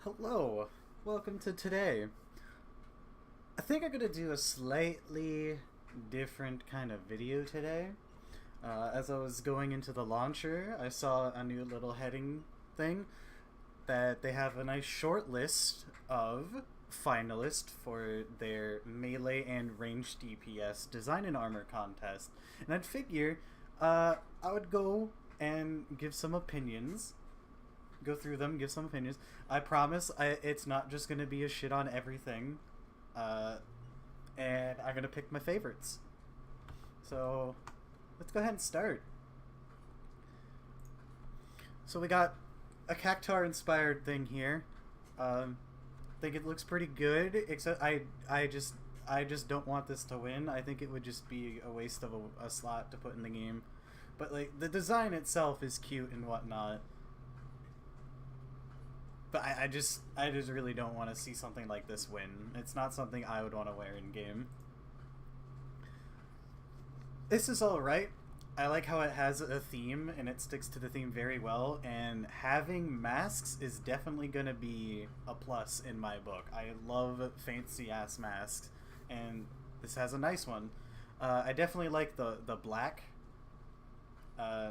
Hello, welcome to today. I think I'm gonna do a slightly different kind of video today. As I was going into the launcher, I saw a new little heading thing that they have a nice short list of finalists for their melee and ranged DPS design and armor contest. And I'd figure I would go and give some opinions, go through them, give some opinions. I promise it's not just going to be a shit on everything. And I'm going to pick my favorites. So let's go ahead and start. So we got a Cactuar inspired thing here. Think it looks pretty good, except I just don't want this to win. I think it would just be a waste of a slot to put in the game. But like the design itself is cute and whatnot. But I just really don't want to see something like this win. It's not something I would want to wear in game. This is alright. I like how it has a theme and it sticks to the theme very well, and having masks is definitely going to be a plus in my book. I love fancy ass masks, and this has a nice one. I definitely like the black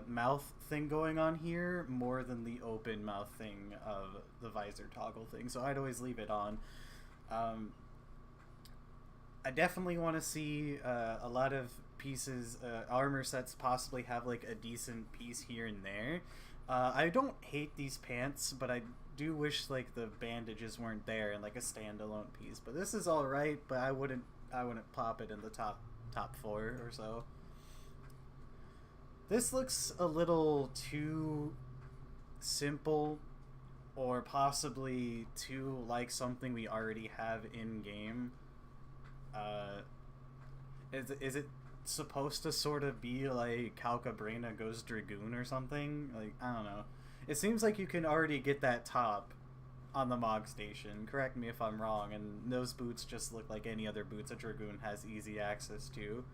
mouth thing going on here more than the open mouth thing of the visor toggle thing, so I'd always leave it on. I definitely want to see a lot of pieces, armor sets possibly have like a decent piece here and there. I don't hate these pants, but I do wish like the bandages weren't there and like a standalone piece. But this is all right, but I wouldn't pop it in the top 4 or so. This looks a little too simple, or possibly too like something we already have in game. Is it supposed to sort of be like Calcabrina goes Dragoon or something? Like, I don't know. It seems like you can already get that top on the Mog Station. Correct me if I'm wrong, and those boots just look like any other boots a Dragoon has easy access to.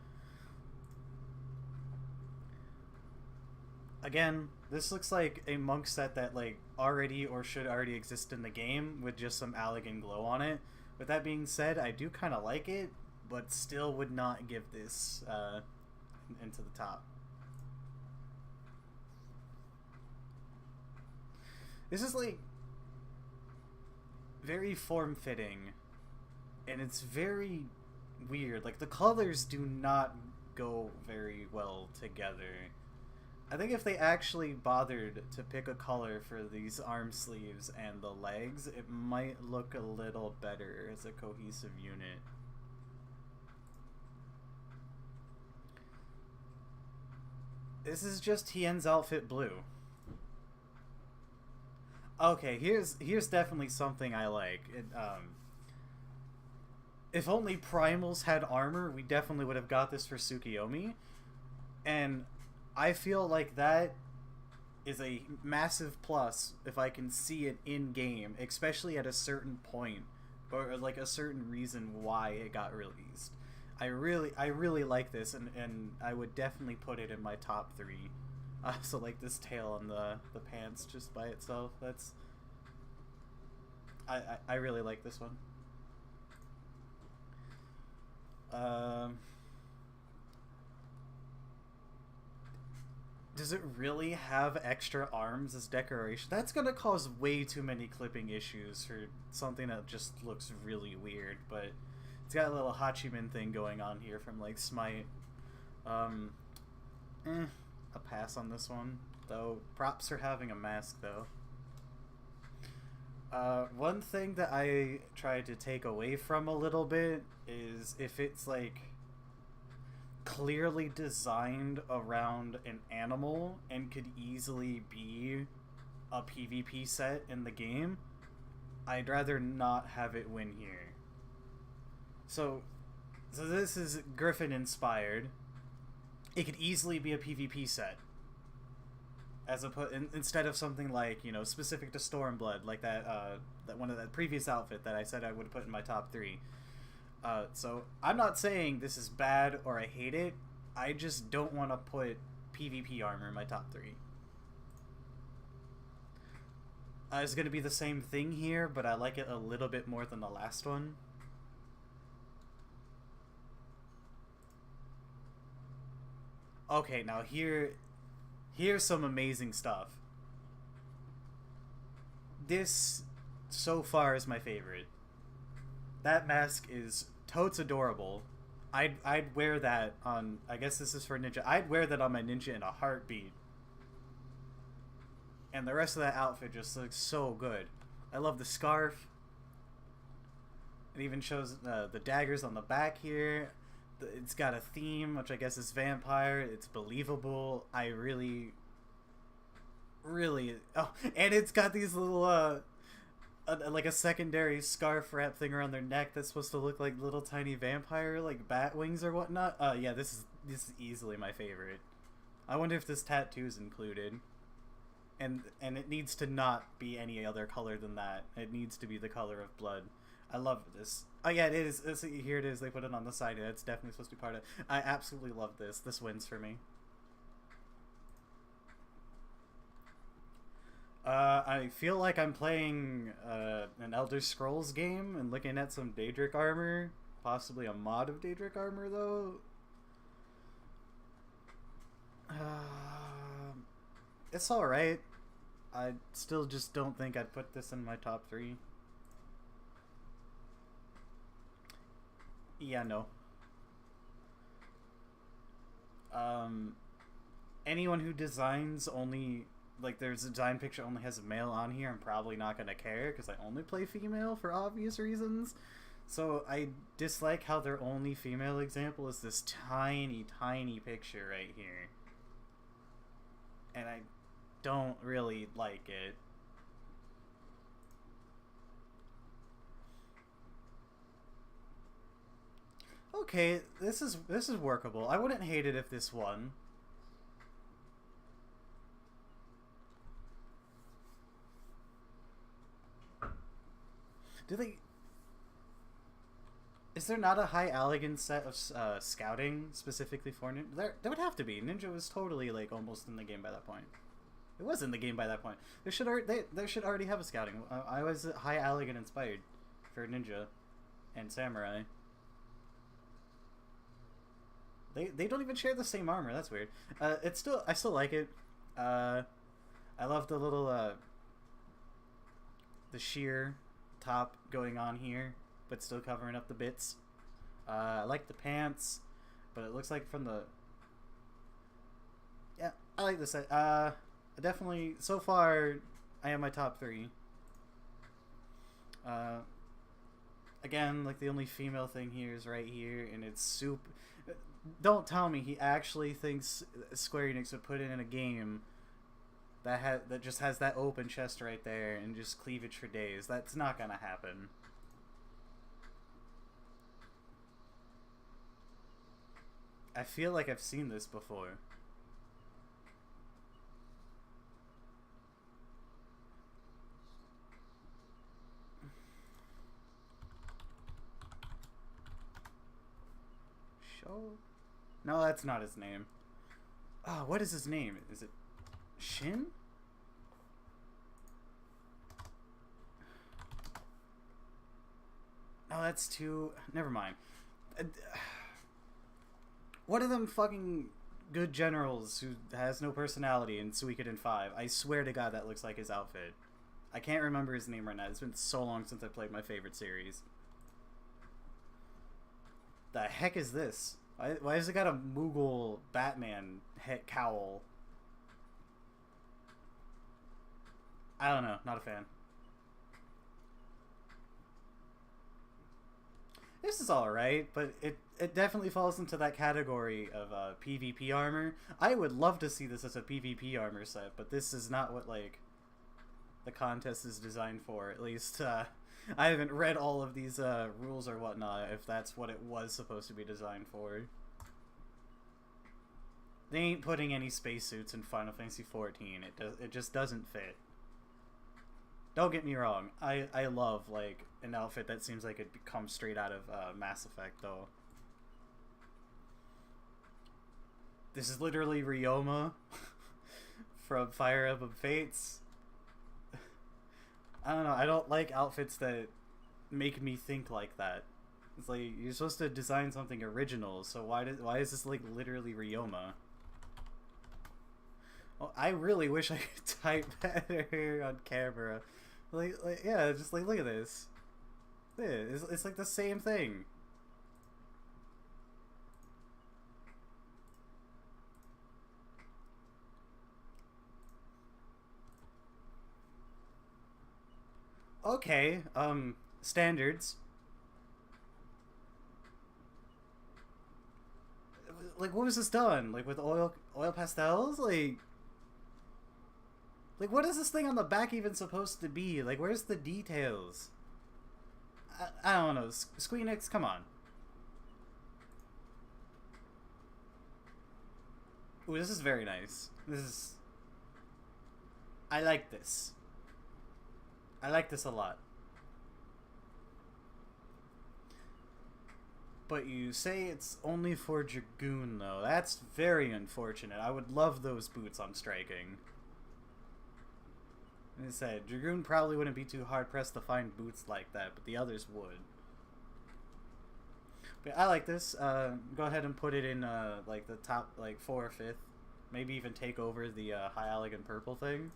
Again, this looks like a monk set that like already or should already exist in the game with just some Allegan glow on it. With that being said, I do kind of like it, but still would not give this into the top. This is like very form-fitting, and it's very weird. Like the colors do not go very well together. I think if they actually bothered to pick a color for these arm sleeves and the legs, it might look a little better as a cohesive unit. This is just Tien's outfit blue. Okay, here's definitely something I like. If only Primals had armor, we definitely would have got this for Tsukiyomi. And I feel like that is a massive plus if I can see it in game, especially at a certain point or like a certain reason why it got released. I really like this, and I would definitely put it in my top 3. So like this tail on the pants just by itself, that's I really like this one. Does it really have extra arms as decoration? That's gonna cause way too many clipping issues for something that just looks really weird, but it's got a little Hachiman thing going on here from like Smite. A pass on this one, though. Props for having a mask, though. One thing that I tried to take away from a little bit is if it's like clearly designed around an animal and could easily be a PvP set in the game, I'd rather not have it win here. So this is Griffin inspired. It could easily be a PvP set, as instead of something like, you know, specific to Stormblood, like that one of that previous outfit that I said I would put in my top 3. So I'm not saying this is bad or I hate it. I just don't want to put PvP armor in my top 3. It's gonna be the same thing here, but I like it a little bit more than the last one. Okay, now here's some amazing stuff. This, so far, is my favorite. That mask is totes adorable. I'd wear that on, I guess this is for Ninja, I'd wear that on my Ninja in a heartbeat. And the rest of that outfit just looks so good. I love the scarf. It even shows the daggers on the back here. It's got a theme, which I guess is vampire. It's believable. I really... Oh, and it's got these little, like a secondary scarf wrap thing around their neck that's supposed to look like little tiny vampire, like bat wings or whatnot. Yeah, this is easily my favorite. I wonder if this tattoo is included. And it needs to not be any other color than that. It needs to be the color of blood. I love this. Oh yeah, it is. Here it is. They put it on the side. It's definitely supposed to be part of it. I absolutely love this. This wins for me. I feel like I'm playing an Elder Scrolls game and looking at some Daedric armor. Possibly a mod of Daedric armor, though. It's alright. I still just don't think I'd put this in my top 3. Yeah, no. Anyone who designs only, like, there's a design picture only has a male on here, I'm probably not gonna care because I only play female for obvious reasons. So I dislike how their only female example is this tiny, tiny picture right here. And I don't really like it. Okay, this is workable. I wouldn't hate it if this won. Do they... Is there not a high elegance set of scouting specifically for Ninja? There would have to be. Ninja was totally, like, almost in the game by that point. It was in the game by that point. They should already have a scouting. I was high elegant inspired for Ninja and Samurai. They don't even share the same armor. That's weird. I still like it. I love the little the sheer top going on here, but still covering up the bits. I like the pants, but it looks like from the... Yeah, I like this. Definitely, so far, I have my top 3. Again, like, the only female thing here is right here, and it's super... Don't tell me he actually thinks Square Enix would put it in a game that just has that open chest right there and just cleavage for days. That's not gonna happen. I feel like I've seen this before. Show? No, that's not his name. Oh, what is his name? Is it Shin? No, that's too... Never mind. One of them fucking good generals who has no personality in Suikoden 5. I swear to God that looks like his outfit. I can't remember his name right now. It's been so long since I played my favorite series. The heck is this? Why has it got a Moogle Batman head cowl? I don't know. Not a fan. This is alright, but it definitely falls into that category of PvP armor. I would love to see this as a PvP armor set, but this is not what, like, the contest is designed for. At least, I haven't read all of these rules or whatnot, if that's what it was supposed to be designed for. They ain't putting any spacesuits in Final Fantasy XIV. It just doesn't fit. Don't get me wrong. I love, like, an outfit that seems like it comes straight out of Mass Effect, though. This is literally Ryoma from Fire Emblem Fates. I don't know. I don't like outfits that make me think like that. It's like you're supposed to design something original, so why is this like literally Ryoma? Well, I really wish I could type better on camera. Like yeah, just like look at this. Yeah, it's like the same thing. Okay, standards. Like, what was this done? Like, with oil pastels? Like, what is this thing on the back even supposed to be? Like, where's the details? I don't know. Squeenix, come on. Ooh, this is very nice. This is... I like this. I like this a lot. But you say it's only for Dragoon, though. That's very unfortunate. I would love those boots on striking. As I said, Dragoon probably wouldn't be too hard-pressed to find boots like that, but the others would. But I like this. Go ahead and put it in, like, the top, like, 4 or 5th. Maybe even take over the, high elegant purple thing.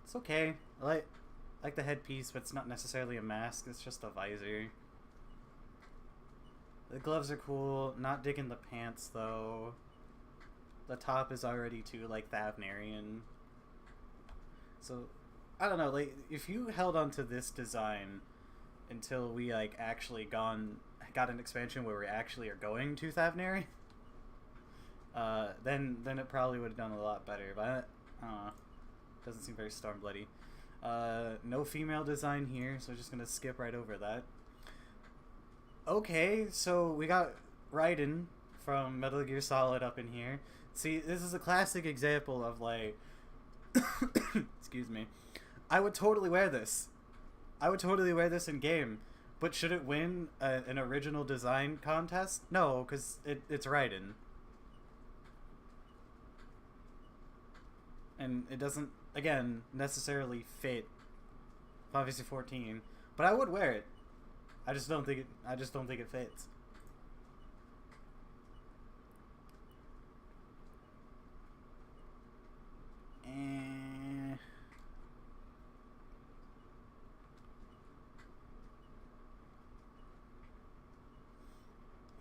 It's okay. I like the headpiece, but it's not necessarily a mask. It's just a visor. The gloves are cool. Not digging the pants, though. The top is already too, like, Thavnarian. So, I don't know. Like, if you held on to this design until we, like, actually got an expansion where we actually are going to Thavnarian, then it probably would have done a lot better. But I don't know. Doesn't seem very Stormbloody. No female design here, so we're just gonna skip right over that. Okay, so we got Raiden from Metal Gear Solid up in here. See, this is a classic example of, like... excuse me. I would totally wear this. I would totally wear this in game. But should it win an original design contest? No, because it's Raiden. And it doesn't, again, necessarily fit Final Fantasy 14, but I would wear it. I just don't think it fits.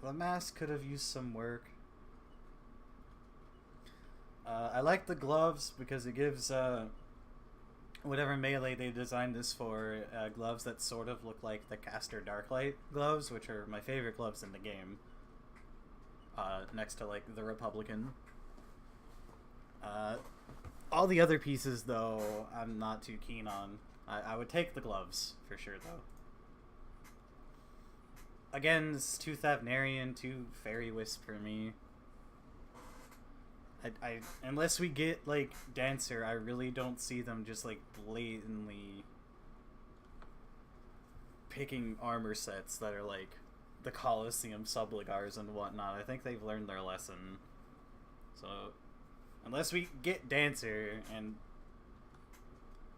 The mask could have used some work. I like the gloves because it gives whatever melee they designed this for gloves that sort of look like the Caster Darklight gloves, which are my favorite gloves in the game. Next to, like, the Republican. All the other pieces, though, I'm not too keen on. I would take the gloves for sure, though. Again, it's too Thavnarian, too Fairy Wisp for me. I unless we get, like, Dancer, I really don't see them just, like, blatantly picking armor sets that are, like, the Colosseum Subligars and whatnot. I think they've learned their lesson. So, unless we get Dancer and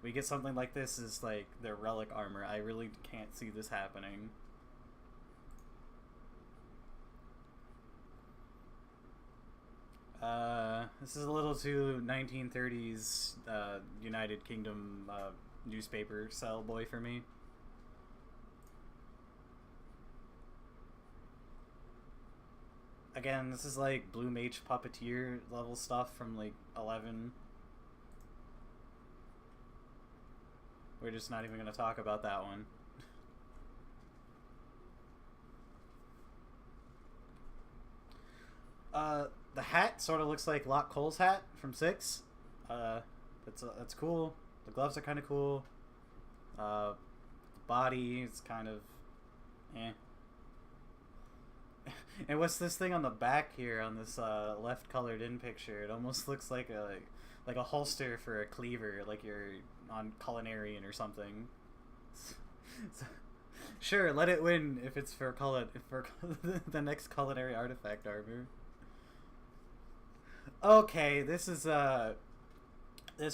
we get something like this as, like, their relic armor, I really can't see this happening. This is a little too 1930s United Kingdom newspaper cell boy for me. Again, this is like Blue Mage Puppeteer level stuff from like 11. We're just not even going to talk about that one. The hat sort of looks like Locke Cole's hat from 6. That's cool. The gloves are kind of cool. The body is kind of eh. And what's this thing on the back here on this left colored in picture? It almost looks like a holster for a cleaver, like you're on Culinarian or something. So, sure, let it win if it's for the next culinary artifact armor. Okay, this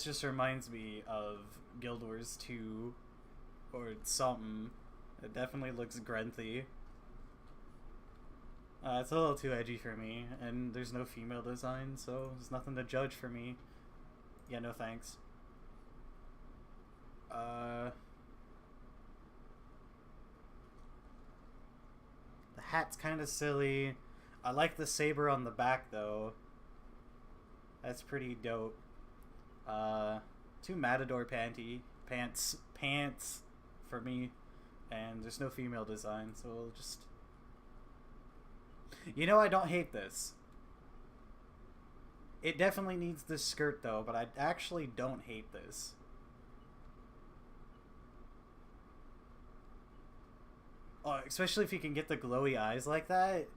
just reminds me of Guild Wars 2 or something. It definitely looks grunty. It's a little too edgy for me, and there's no female design, so there's nothing to judge for me. Yeah, no thanks. The hat's kind of silly. I like the saber on the back, though. That's pretty dope. Two Matador pants for me, and there's no female design, so we'll just... You know, I don't hate this. It definitely needs this skirt, though, but I actually don't hate this. Oh, especially if you can get the glowy eyes like that.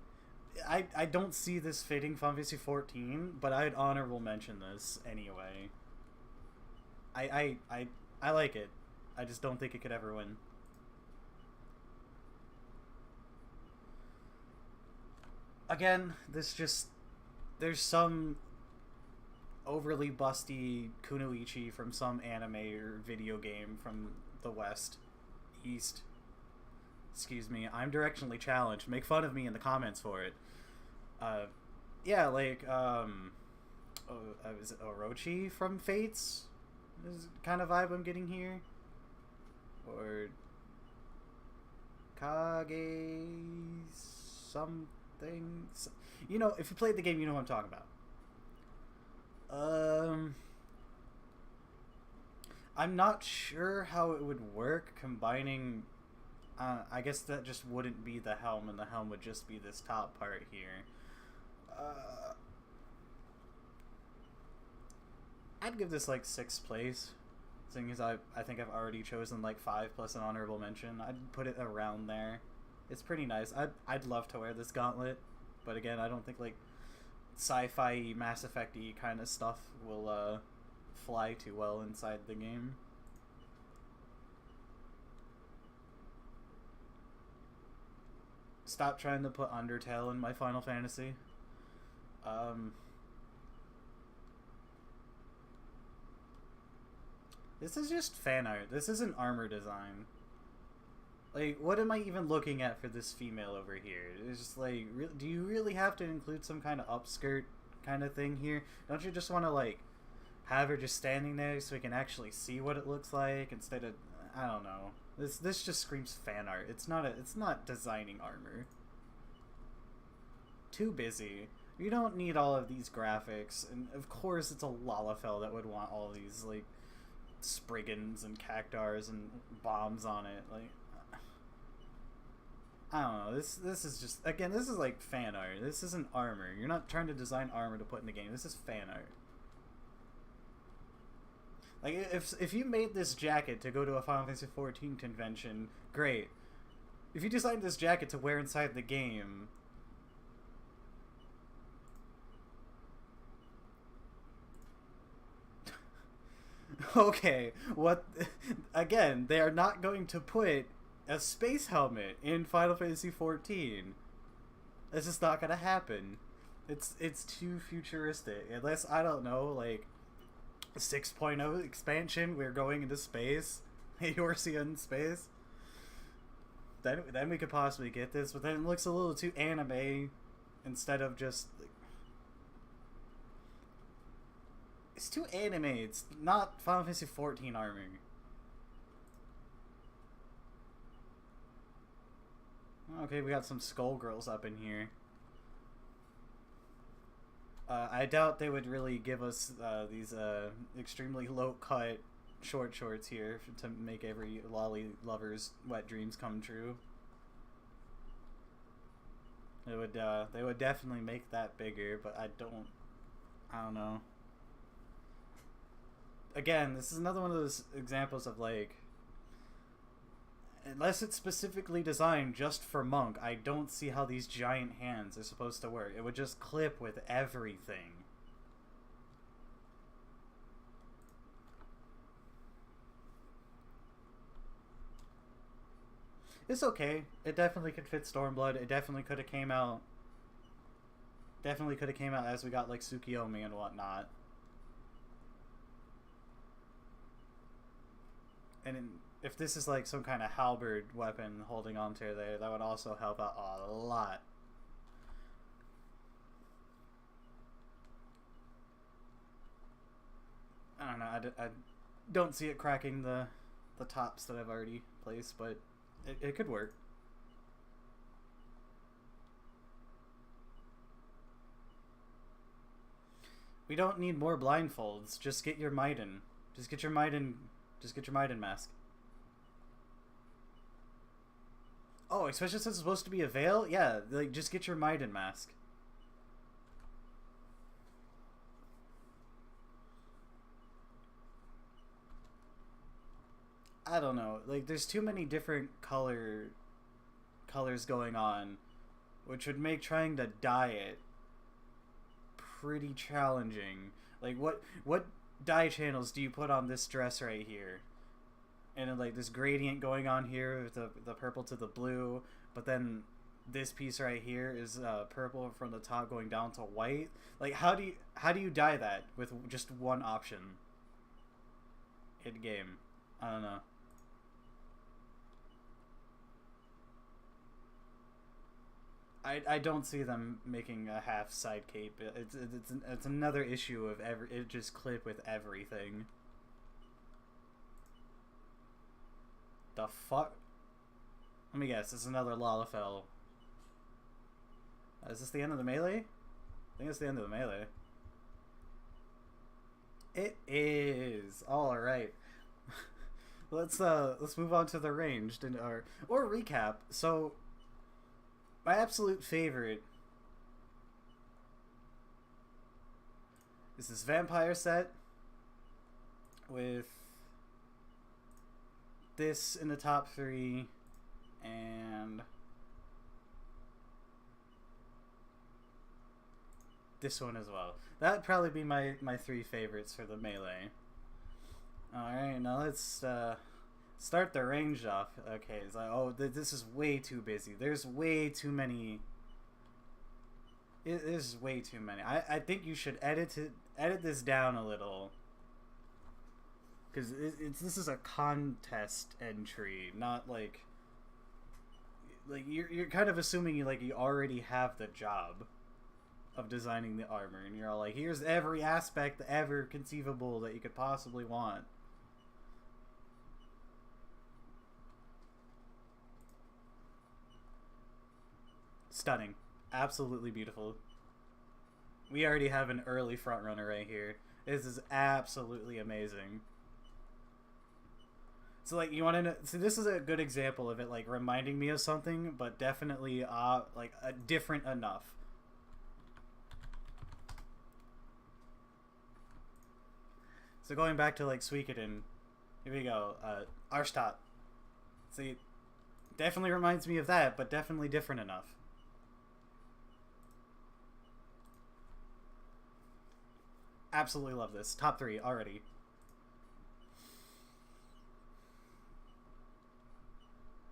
I don't see this fitting Final Fantasy XIV, but I'd honorable mention this anyway. I like it. I just don't think it could ever win. Again, there's some overly busty kunoichi from some anime or video game from the East. Excuse me, I'm directionally challenged. Make fun of me in the comments for it. Yeah, like, is it Orochi from Fates? Is the kind of vibe I'm getting here. Or Kage something. You know, if you played the game, you know what I'm talking about. I'm not sure how it would work combining... I guess that just wouldn't be the helm, and the helm would just be this top part here. I'd give this like 6th place, seeing as I think I've already chosen like 5 plus an honorable mention. I'd put it around there. It's pretty nice. I'd love to wear this gauntlet, but again, I don't think like sci-fi Mass Effect-y kind of stuff will fly too well inside the game. Stop trying to put Undertale in my Final Fantasy. This is just fan art. This isn't armor design. Like, what am I even looking at for this female over here? It's just like, do you really have to include some kind of upskirt kind of thing here? Don't you just want to, like, have her just standing there so we can actually see what it looks like instead of, I don't know. This just screams fan art. It's not designing armor. Too busy. You don't need all of these graphics, and of course it's a Lalafell that would want all these like Spriggans and Cactars and bombs on it. Like, I don't know. This is just, again, this is like fan art. This isn't armor. You're not trying to design armor to put in the game. This is fan art. Like, if you made this jacket to go to a Final Fantasy XIV convention, great. If you designed this jacket to wear inside the game... Okay, what... Again, they are not going to put a space helmet in Final Fantasy XIV. It's just not gonna happen. It's too futuristic. Unless, I don't know, like... 6.0 expansion, we're going into space. Eorsia in space. Then we could possibly get this, but then it looks a little too anime instead of just... It's too anime. It's not Final Fantasy XIV armor. Okay, we got some Skullgirls up in here. I doubt they would really give us these extremely low-cut short shorts here to make every lolly lover's wet dreams come true. They would definitely make that bigger, but I don't know. Again, this is another one of those examples of like, unless it's specifically designed just for Monk, I don't see how these giant hands are supposed to work. It would just clip with everything. It's okay. It definitely could fit Stormblood. It definitely could have came out Definitely could have came out as we got like Tsukiyomi and whatnot. And if this is like some kind of halberd weapon holding onto there, that would also help out a lot. I don't know, I don't see it cracking the tops that I've already placed, but it could work. We don't need more blindfolds. Just get your Maiden. Just get your Maiden mask. Oh, especially since it's supposed to be a veil? Yeah, like, just get your Maiden mask. I don't know. Like, there's too many different colors going on, which would make trying to dye it pretty challenging. Like, what dye channels do you put on this dress right here? And then, like, this gradient going on here with the purple to the blue, but then this piece right here is purple from the top going down to white. Like, how do you dye that with just one option in game? I don't know. I don't see them making a half side cape. It's another issue of it just clip with everything. The fuck? Let me guess. This is another Lalafell. Is this the end of the melee? I think it's the end of the melee. It is. All right. Let's move on to the ranged or recap. So, my absolute favorite is this vampire set with this in the top 3 and this one as well. That'd probably be my 3 favorites for the melee. Alright, now let's start the range off. Okay, it's like, oh, this is way too busy. There's way too many. It is way too many. I think you should edit this down a little. Because this is a contest entry, not like you're kind of assuming you already have the job of designing the armor, and you're all like, here's every aspect ever conceivable that you could possibly want. Stunning. Absolutely beautiful. We already have an early frontrunner right here. This is absolutely amazing. So, like, you want to know... So this is a good example of it, like, reminding me of something, but definitely, different enough. So going back to, like, Suikoden, here we go. Arshtat. See, definitely reminds me of that, but definitely different enough. Absolutely love this. Top 3 already.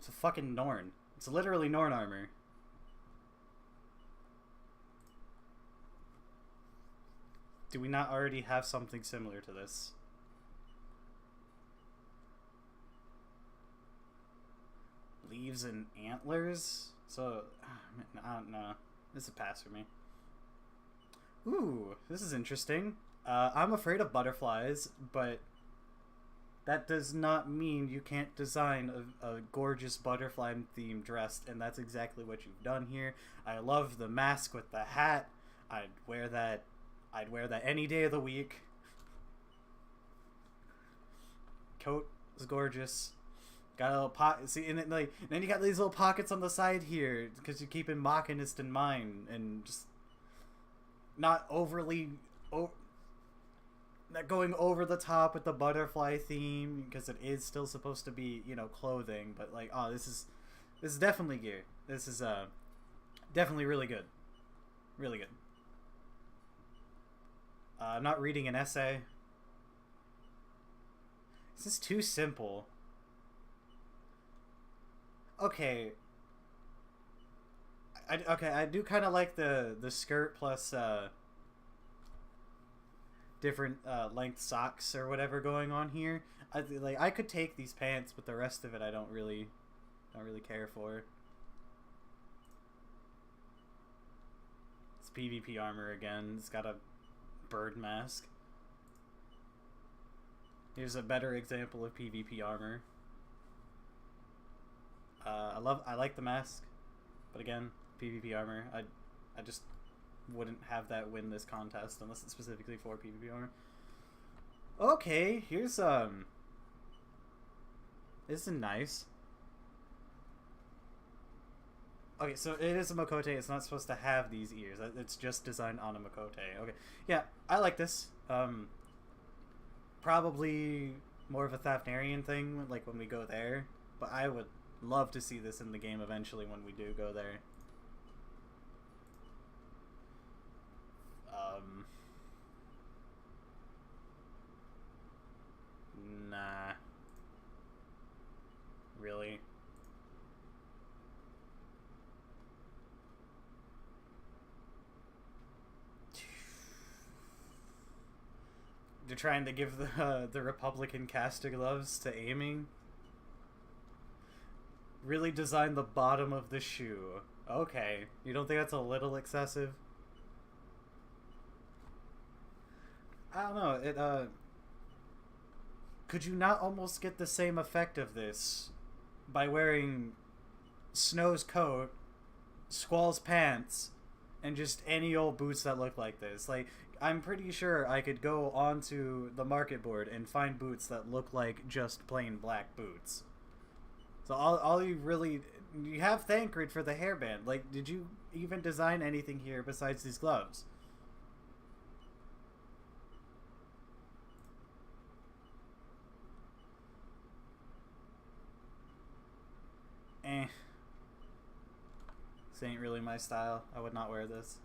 It's a fucking Norn. It's literally Norn armor. Do we not already have something similar to this? Leaves and antlers? So, I don't know. This is a pass for me. Ooh, this is interesting. I'm afraid of butterflies, but that does not mean you can't design a gorgeous butterfly-themed dress, and that's exactly what you've done here. I love the mask with the hat. I'd wear that any day of the week. Coat is gorgeous. Got a little pocket. See, and then you got these little pockets on the side here because you're keeping Machinist in mind and just not overly not going over the top with the butterfly theme, because it is still supposed to be, you know, clothing, but like, oh, this is definitely gear. This is definitely really good. Really good. I'm not reading an essay. This is too simple. Okay, I do kind of like the skirt plus different length socks or whatever going on here. I could take these pants, but the rest of it I don't really care for. It's PvP armor again. It's got a bird mask. Here's a better example of PvP armor. I like the mask, but again, PvP armor. I just wouldn't have that win this contest unless it's specifically for PvP armor. Okay, here's this is nice. Okay, so it is a Makote. It's not supposed to have these ears. It's just designed on a Makote. Okay, yeah, I like this. Probably more of a Thavnarian thing, like when we go there. But I would love to see this in the game eventually when we do go there. Nah. Really? You're trying to give the Republican caster gloves to aiming? Really design the bottom of the shoe. Okay. You don't think that's a little excessive? I don't know. It could you not almost get the same effect of this by wearing Snow's coat, Squall's pants, and just any old boots that look like this? Like, I'm pretty sure I could go onto the market board and find boots that look like just plain black boots. So all you really... You have Thancred for the hairband. Like, did you even design anything here besides these gloves? Eh. This ain't really my style. I would not wear this.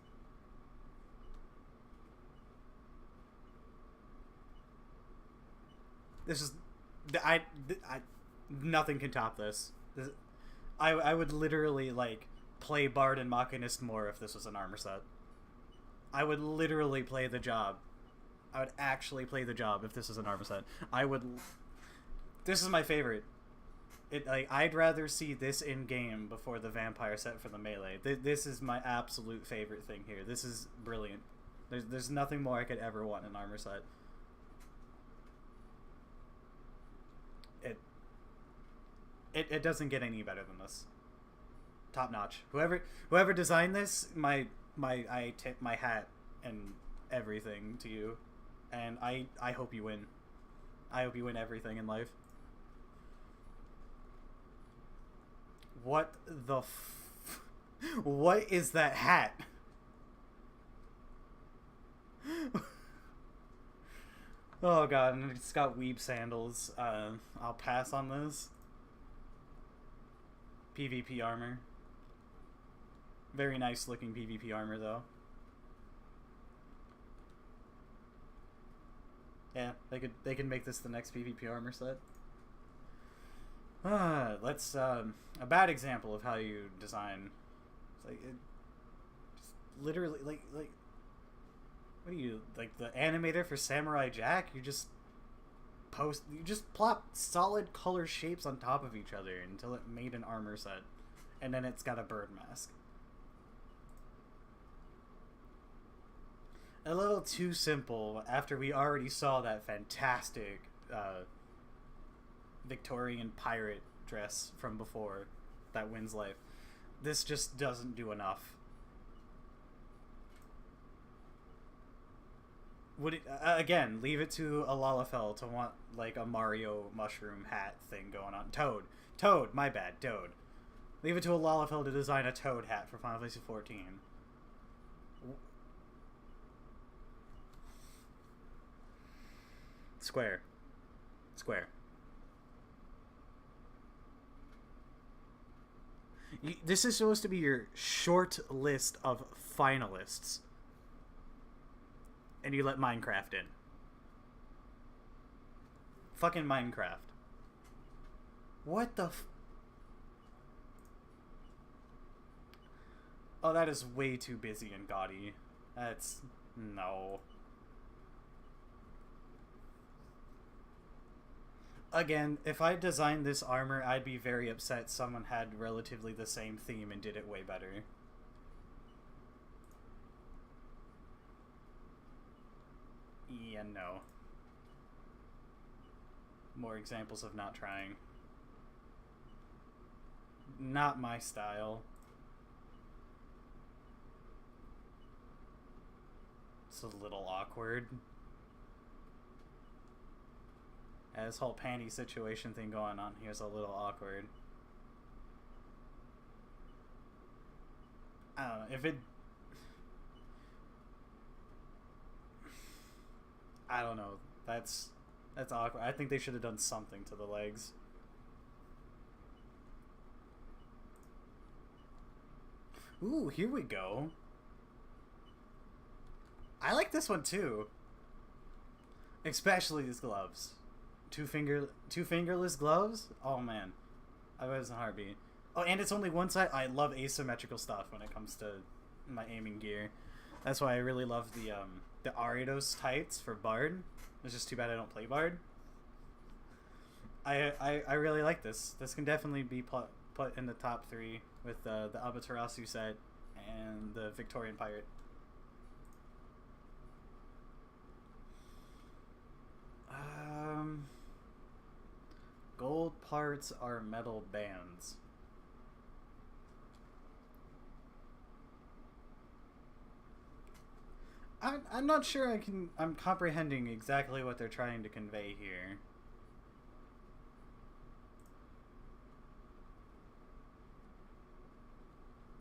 This is... nothing can top this. I would literally, like, play Bard and Machinist more if this was an armor set. I would literally play the job. I would actually play the job if this was an armor set. I would... This is my favorite. I'd rather see this in game before the vampire set for the melee. This is my absolute favorite thing here. This is brilliant. There's nothing more I could ever want in an armor set. It doesn't get any better than this. Top notch. Whoever designed this, I tip my hat and everything to you, and I hope you win. I hope you win everything in life. What the what is that hat? Oh god, and it's got weeb sandals. I'll pass on this. PvP armor. Very nice looking PvP armor though. Yeah, they could make this the next PvP armor set. Let's a bad example of how you design. It's like just literally like what are you, like the animator for Samurai Jack? You just plop solid color shapes on top of each other until it made an armor set, and then it's got a bird mask. A little too simple after we already saw that fantastic Victorian pirate dress from before that wins life. This just doesn't do enough. Would it, again, leave it to a Lalafell to want like a Mario mushroom hat thing going on. Toad, my bad, Toad. Leave it to a Lalafell to design a Toad hat for Final Fantasy XIV. Square. This is supposed to be your short list of finalists. And you let Minecraft in. Fucking Minecraft. What the Oh, that is way too busy and gaudy. That's... no. Again, if I designed this armor, I'd be very upset someone had relatively the same theme and did it way better. Yeah, no. More examples of not trying. Not my style. It's a little awkward. This whole panty situation thing going on here is a little awkward. I don't know, if it... I don't know, that's awkward. I think they should have done something to the legs. Ooh, here we go. I like this one too. Especially these gloves. Two fingerless gloves? Oh man. I was in a heartbeat. Oh, and it's only one side. I love asymmetrical stuff when it comes to my aiming gear. That's why I really love the Aridos tights for Bard. It's just too bad I don't play Bard. I really like this. This can definitely be put in the top 3 with the Amaterasu set and the Victorian Pirate. Gold parts are metal bands. I'm not sure I'm comprehending exactly what they're trying to convey here.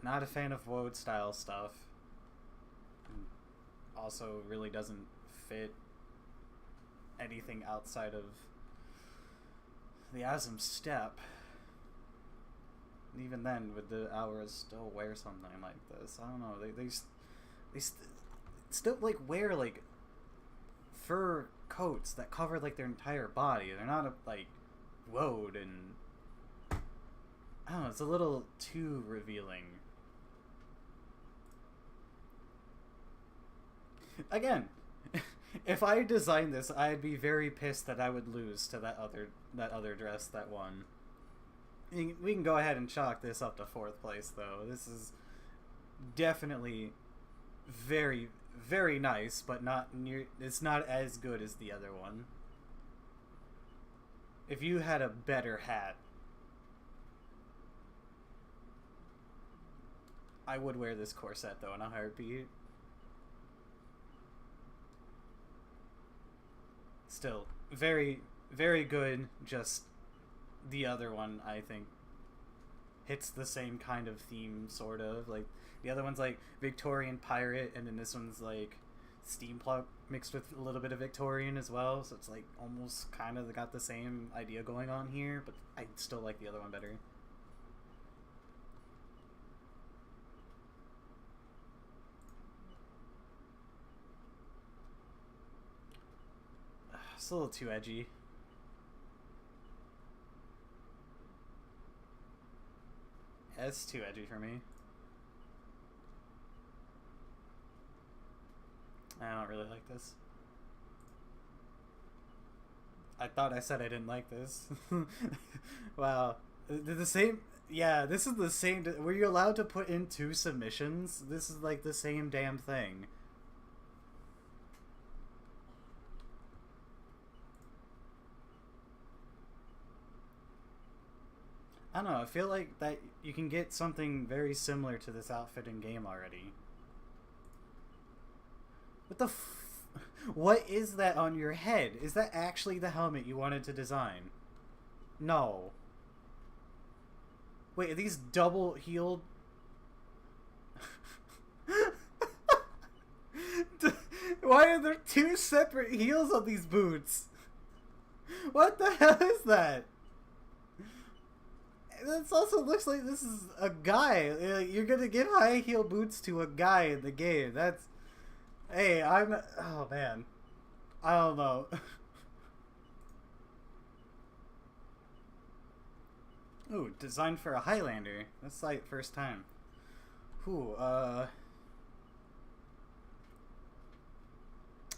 Not a fan of Woad style stuff. Also really doesn't fit anything outside of the Asm step. Even then, would the Auras still wear something like this? I don't know. They still like wear like fur coats that cover like their entire body. They're not like Woad, and I don't know. It's a little too revealing. Again, if I designed this, I'd be very pissed that I would lose to that other dress that won. We can go ahead and chalk this up to 4th place, though. This is definitely very, very nice, but not near. It's not as good as the other one. If you had a better hat, I would wear this corset though in a heartbeat. Still, very, very good. Just the other one, I think, hits the same kind of theme, sort of. Like, the other one's like Victorian pirate, and then this one's like steampunk mixed with a little bit of Victorian as well. So it's like almost kind of got the same idea going on here, but I still like the other one better. It's a little too edgy. Yeah, it's too edgy for me. I don't really like this. I thought I said I didn't like this. Wow. The same... Yeah, this is the same... Were you allowed to put in 2 submissions? This is like the same damn thing. I don't know, I feel like that you can get something very similar to this outfit in game already. What the what is that on your head? Is that actually the helmet you wanted to design? No. Wait, are these double-heeled? Why are there 2 separate heels on these boots? What the hell is that? This also looks like this is a guy. You're gonna give high heel boots to a guy in the game. That's... Hey, oh man. I don't know. Ooh, designed for a Highlander. That's like first time. Whew, I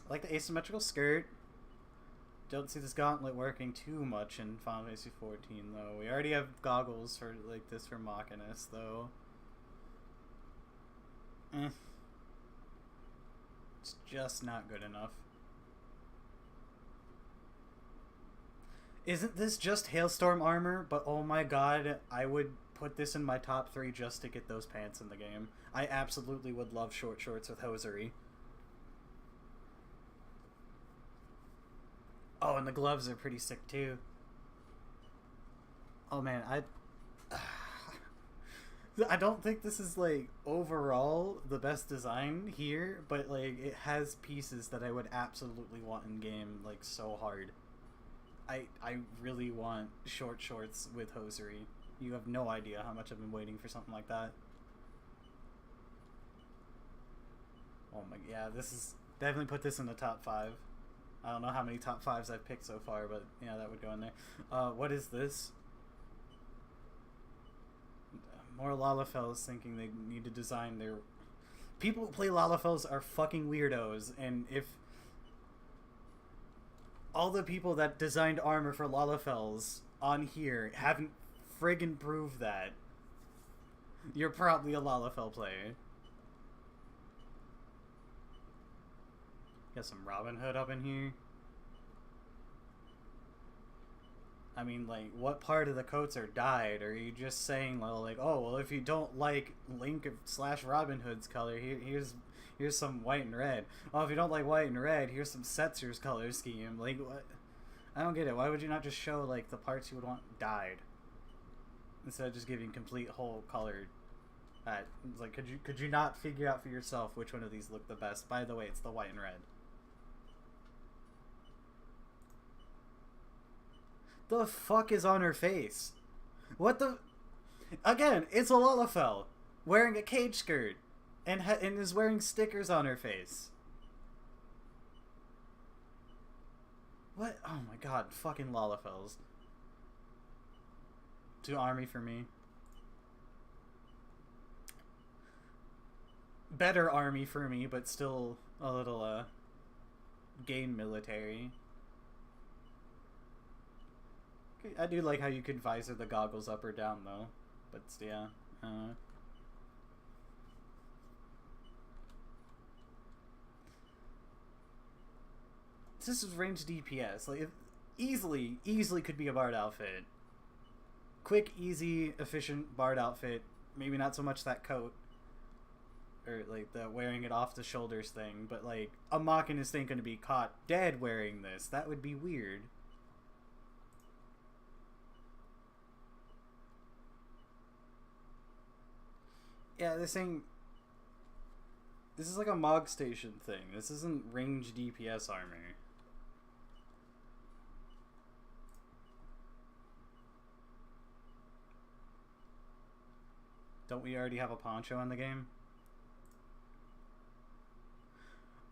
like the asymmetrical skirt. Don't see this gauntlet working too much in Final Fantasy XIV, though. We already have goggles for like this for Machinus, though. It's just not good enough. Isn't this just Hailstorm armor? But oh my god, I would put this in my top 3 just to get those pants in the game. I absolutely would love short shorts with hosiery. Oh, and the gloves are pretty sick too. Oh man, I don't think this is like overall the best design here, but like it has pieces that I would absolutely want in game like so hard. I really want short shorts with hosiery. You have no idea how much I've been waiting for something like that. Oh my, yeah, this is definitely put this in the top 5. I don't know how many top 5s I've picked so far, but yeah, that would go in there. What is this? More Lalafels thinking they need to design their... People who play Lalafels are fucking weirdos, and if all the people that designed armor for Lalafels on here haven't friggin' proved that, you're probably a Lalafell player. Got some Robin Hood up in here. I mean, like, what part of the coats are dyed? Or are you just saying, like, oh, well, if you don't like Link / Robin Hood's color, here's some white and red. Oh, if you don't like white and red, here's some Setzer's color scheme. Like, what? I don't get it. Why would you not just show, like, the parts you would want dyed instead of just giving complete whole colored? It's like, could you not figure out for yourself which one of these look the best? By the way, it's the white and red. The fuck is on her face? What the... Again, it's a Lalafell wearing a cage skirt and is wearing stickers on her face. What? Oh my god, fucking Lalafells. Too army for me. Better army for me, but still a little, gain military. I do like how you can visor the goggles up or down, though. But, yeah. This is range DPS. Like, it easily could be a Bard outfit. Quick, easy, efficient Bard outfit. Maybe not so much that coat. Or, like, the wearing it off the shoulders thing. But, like, a Machinus ain't gonna be caught dead wearing this. That would be weird. Yeah, this is like a Mog Station thing. This isn't range DPS armor. Don't we already have a poncho in the game?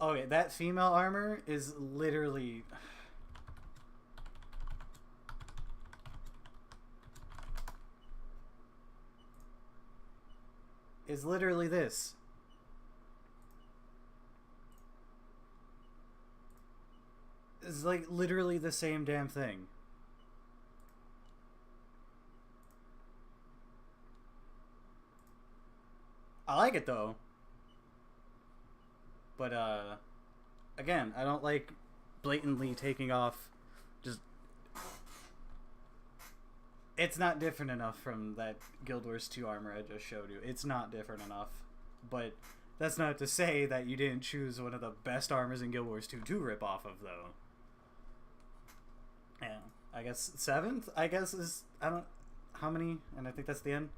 Oh yeah, that female armor is literally... is literally this. It's like literally the same damn thing. I like it though. But again, I don't like blatantly taking off just... It's not different enough from that Guild Wars 2 armor I just showed you. It's not different enough. But that's not to say that you didn't choose one of the best armors in Guild Wars 2 to rip off of, though. Yeah. I guess 7th, I guess, is... I don't... How many? And I think that's the end?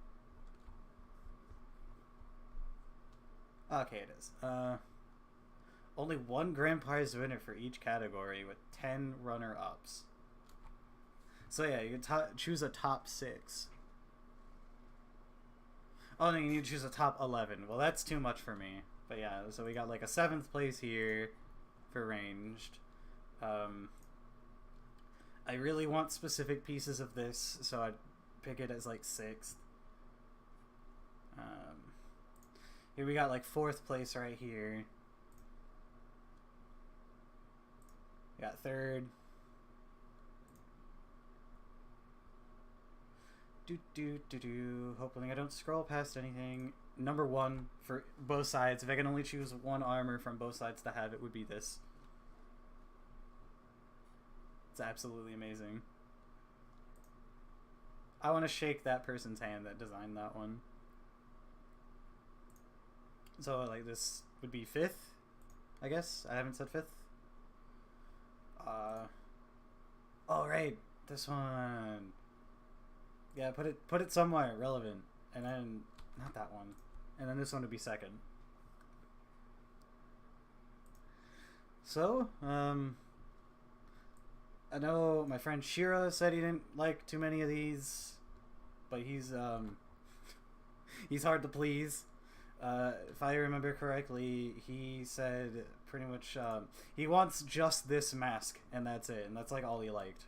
Okay, it is. Only one grand prize winner for each category with 10 runner-ups. So yeah, you choose a top 6. Oh no, you need to choose a top 11. Well, that's too much for me. But yeah, so we got like a 7th place here for ranged. I really want specific pieces of this, so I'd pick it as like 6th. Here we got like 4th place right here. We got 3rd. Hopefully I don't scroll past anything. Number 1 for both sides. If I can only choose one armor from both sides to have, it would be this. It's absolutely amazing. I want to shake that person's hand that designed that one. So like this would be 5th, I guess. I haven't said 5th. Oh right, this one. Yeah, put it somewhere relevant, and then not that one, and then this one would be 2nd. So, I know my friend Shira said he didn't like too many of these, but he's hard to please. If I remember correctly, he said pretty much he wants just this mask, and that's it, and that's like all he liked.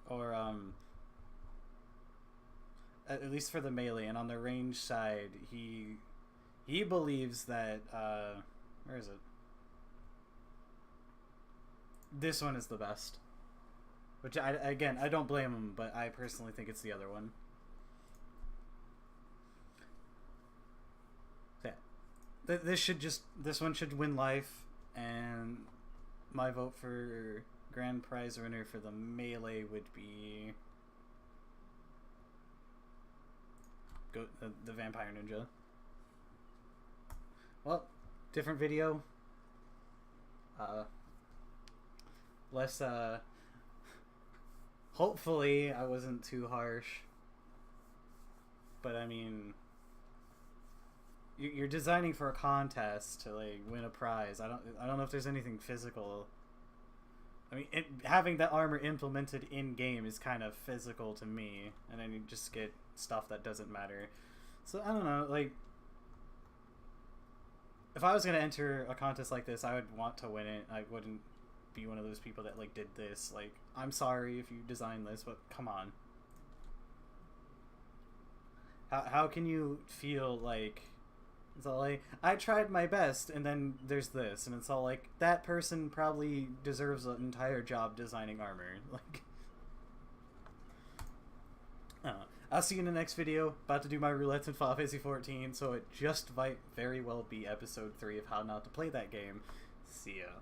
Or at least for the melee, and on the range side, he believes that where is it? This one is the best. Which I don't blame him, but I personally think it's the other one. Yeah. This one should win life, and my vote for grand prize winner for the melee would be the Vampire Ninja. Well, different video. Less hopefully I wasn't too harsh, but I mean, you're designing for a contest to like win a prize. I don't know if there's anything physical. I mean, having that armor implemented in game is kind of physical to me, and then you just get stuff that doesn't matter. So I don't know, like, if I was gonna enter a contest like this, I would want to win it. I wouldn't be one of those people that like did this. Like, I'm sorry if you designed this, but come on. How can you feel like it's all like, I tried my best, and then there's this, and it's all like, that person probably deserves an entire job designing armor. Like, I don't know. I'll see you in the next video. About to do my roulettes in Final Fantasy XIV, so it just might very well be episode 3 of how not to play that game. See ya.